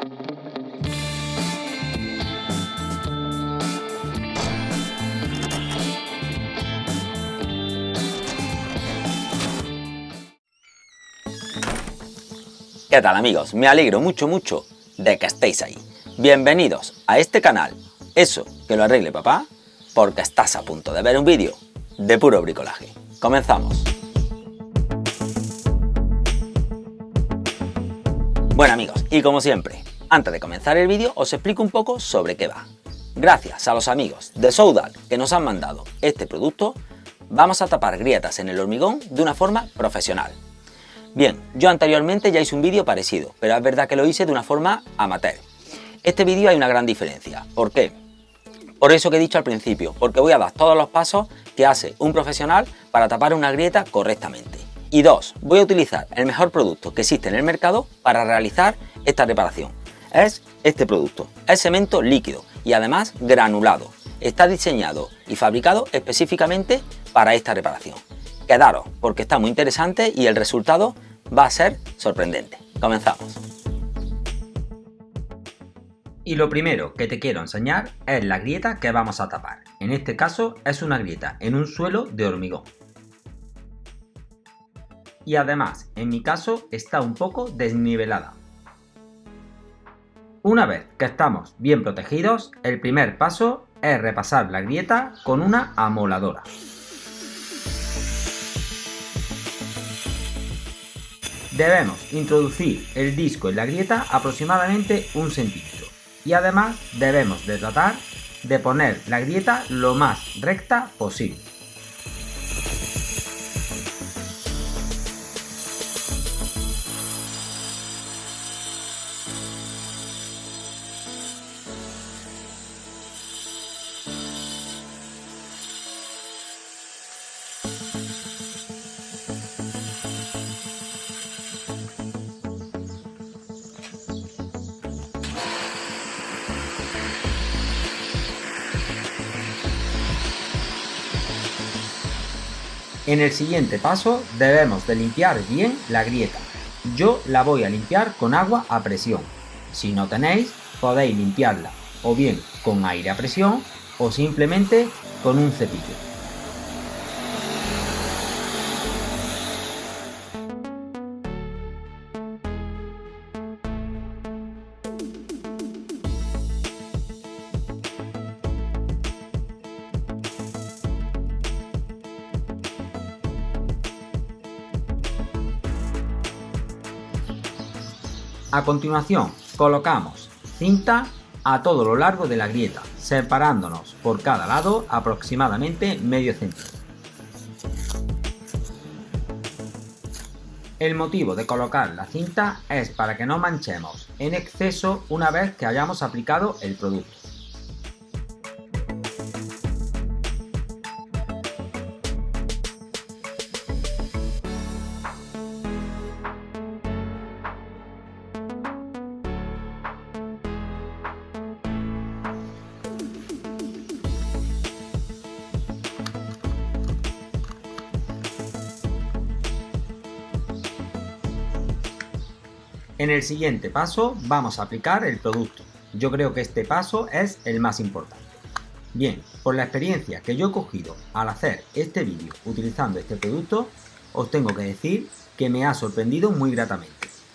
¿Qué tal, amigos? Me alegro mucho de que estéis ahí. Bienvenidos a este canal, Eso que lo arregle papá, porque estás a punto de ver un vídeo de puro bricolaje. Comenzamos. Bueno, amigos, y como siempre, antes de comenzar el vídeo os explico un poco sobre qué va. Gracias a los amigos de Soudal que nos han mandado este producto, vamos a tapar grietas en el hormigón de una forma profesional. Bien, yo anteriormente ya hice un vídeo parecido, pero es verdad que lo hice de una forma amateur. Este vídeo hay una gran diferencia. ¿Por qué? Por eso que he dicho al principio, porque voy a dar todos los pasos que hace un profesional para tapar una grieta correctamente. Y dos, voy a utilizar el mejor producto que existe en el mercado para realizar esta reparación. Es este producto, es cemento líquido y además granulado. Está diseñado y fabricado específicamente para esta reparación. Quedaros, porque está muy interesante y el resultado va a ser sorprendente. Comenzamos. Y lo primero que te quiero enseñar es la grieta que vamos a tapar. En este caso es una grieta en un suelo de hormigón. Y además, en mi caso, está un poco desnivelada. Una vez que estamos bien protegidos, el primer paso es repasar la grieta con una amoladora. Debemos introducir el disco en la grieta aproximadamente 1 centímetro y además debemos de tratar de poner la grieta lo más recta posible. En el siguiente paso debemos de limpiar bien la grieta. Yo la voy a limpiar con agua a presión. Si no tenéis, podéis limpiarla o bien con aire a presión o simplemente con un cepillo. A continuación, colocamos cinta a todo lo largo de la grieta, separándonos por cada lado aproximadamente medio centímetro. El motivo de colocar la cinta es para que no manchemos en exceso una vez que hayamos aplicado el producto. En el siguiente paso vamos a aplicar el producto. Yo creo que este paso es el más importante. Bien, por la experiencia que yo he cogido al hacer este vídeo utilizando este producto, os tengo que decir que me ha sorprendido muy gratamente.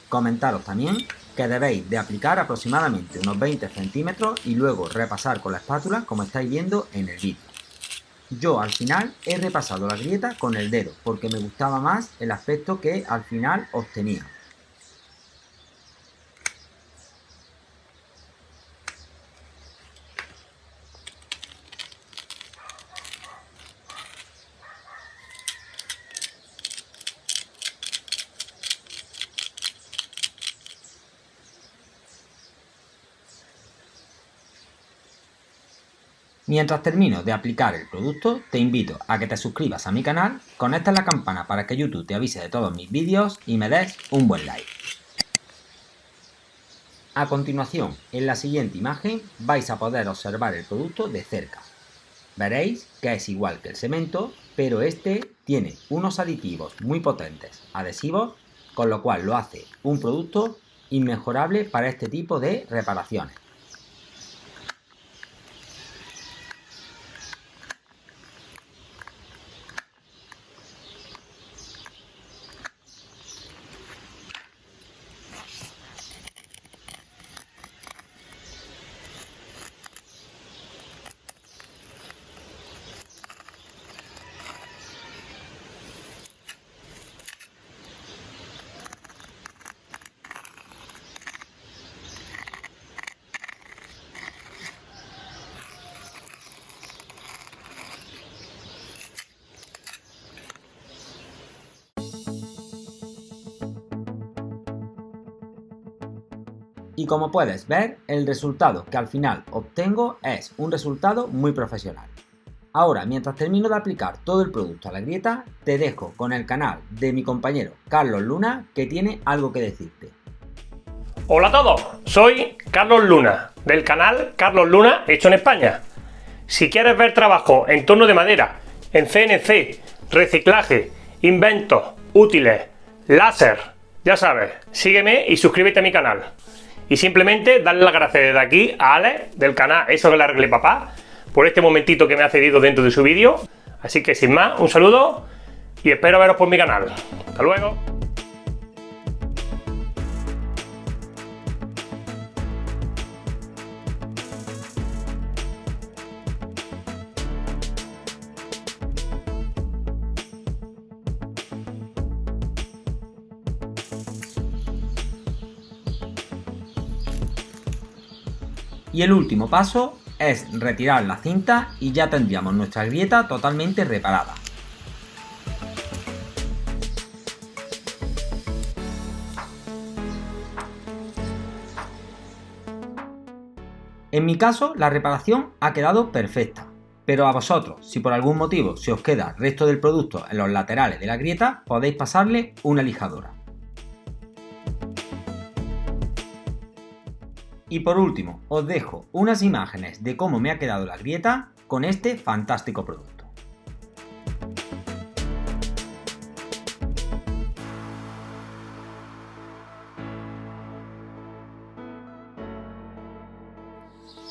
Comentaros también que debéis de aplicar aproximadamente unos 20 centímetros y luego repasar con la espátula como estáis viendo en el vídeo. Yo al final he repasado la grieta con el dedo porque me gustaba más el aspecto que al final obtenía. Mientras termino de aplicar el producto, te invito a que te suscribas a mi canal, conectes la campana para que YouTube te avise de todos mis vídeos y me des un buen like. A continuación, en la siguiente imagen vais a poder observar el producto de cerca. Veréis que es igual que el cemento, pero este tiene unos aditivos muy potentes, adhesivos, con lo cual lo hace un producto inmejorable para este tipo de reparaciones. Y como puedes ver, el resultado que al final obtengo es un resultado muy profesional. Ahora, mientras termino de aplicar todo el producto a la grieta, te dejo con el canal de mi compañero Carlos Luna, que tiene algo que decirte. Hola a todos, soy Carlos Luna, del canal Carlos Luna Hecho en España. Si quieres ver trabajo en torno de madera, en CNC, reciclaje, inventos, útiles, láser, ya sabes, sígueme y suscríbete a mi canal. Y simplemente darle las gracias desde aquí a Alex, del canal Eso que le arregle papá, por este momentito que me ha cedido dentro de su vídeo. Así que sin más, un saludo y espero veros por mi canal. Hasta luego. Y el último paso es retirar la cinta y ya tendríamos nuestra grieta totalmente reparada. En mi caso, la reparación ha quedado perfecta, pero a vosotros, si por algún motivo se os queda resto del producto en los laterales de la grieta, podéis pasarle una lijadora. Y por último, os dejo unas imágenes de cómo me ha quedado la grieta con este fantástico producto.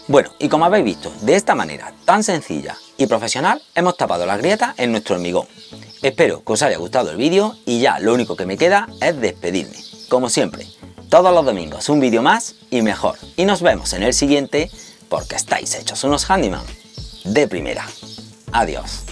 Bueno, y como habéis visto, de esta manera tan sencilla y profesional hemos tapado las grietas en nuestro hormigón. Espero que os haya gustado el vídeo y ya lo único que me queda es despedirme. Como siempre, todos los domingos un vídeo más y mejor. Y nos vemos en el siguiente porque estáis hechos unos handyman de primera. Adiós.